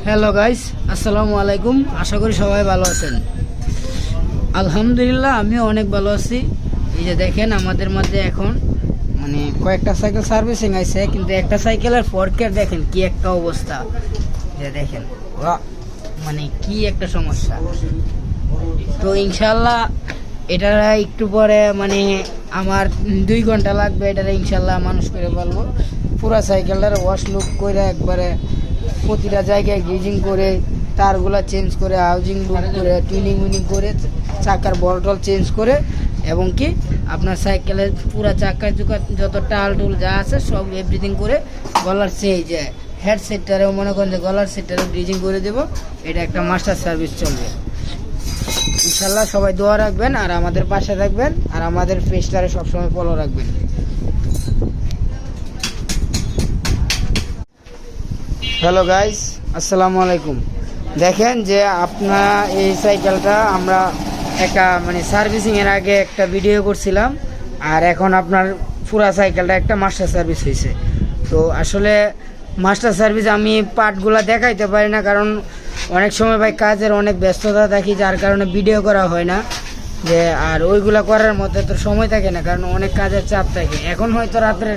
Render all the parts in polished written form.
Hello guys, আসসালামু আলাইকুম। আশা করি সবাই ভালো আছেন। আলহামদুলিল্লাহ আমিও অনেক ভালো আছি। এই যে দেখেন আমাদের মধ্যে এখন কয়েকটা সাইকেল সার্ভিসিং আছে, কিন্তু একটা সাইকেলের ফর্কের দেখেন কি একটা অবস্থা। যে দেখেন কি একটা সমস্যা। তো ইনশাল্লাহ এটা একটু পরে আমার 2 ঘন্টা লাগবে। এটা ইনশাল্লাহ মানুষ করে বলবো। পুরা সাইকেলটার ওয়াশ লুক করে একবারে প্রতিটা জায়গায় গ্রিজিং করে, তারগুলা চেঞ্জ করে, হাউজিং লুক করে, টুনিং করে, চাকার বটল চেঞ্জ করে, এবং কি আপনার সাইকেলের পুরা চাকার যত টাল টুল যা আছে সব এভরিথিং করে গলার যে হেড সেটটারেও মনে করেন যে গলার সেটটারে গ্রিজিং করে দেবো। এটা একটা মাস্টার সার্ভিস চলবে ইনশাল্লাহ। সবাই দোয়া রাখবেন আর আমাদের পাশে থাকবেন, আর আমাদের পেজটারে সবসময় ফলো রাখবেন। হ্যালো গাইস, আসসালামু আলাইকুম। দেখেন যে আপনার এই সাইকেলটা আমরা একটা সার্ভিসিংয়ের আগে একটা ভিডিও করছিলাম, আর এখন আপনার পুরা সাইকেলটা একটা মাস্টার সার্ভিস হয়েছে। তো আসলে মাস্টার সার্ভিস আমি পার্টগুলো দেখাইতে পারি না, কারণ অনেক সময় ভাই কাজের অনেক ব্যস্ততা থাকি, যার কারণে ভিডিও করা হয় না। যে আর ওইগুলো করার মধ্যে তো সময় থাকে না, কারণ অনেক কাজের চাপ থাকে। এখন হয়তো রাত্রে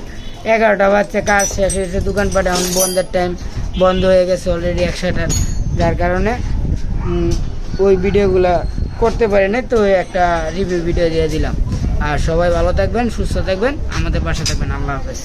11টা বাজছে, কাজ শেষ হয়েছে, দোকানপাট এখন বন্ধের টাইম, বন্ধ হয়ে গেছে অলরেডি 1 শাটার, যার কারণে ওই ভিডিওগুলো করতে পারি না। তো একটা রিভিউ ভিডিও দিয়ে দিলাম। আর সবাই ভালো থাকবেন, সুস্থ থাকবেন, আমাদের পাশে থাকবেন। আল্লাহ হাফেজ।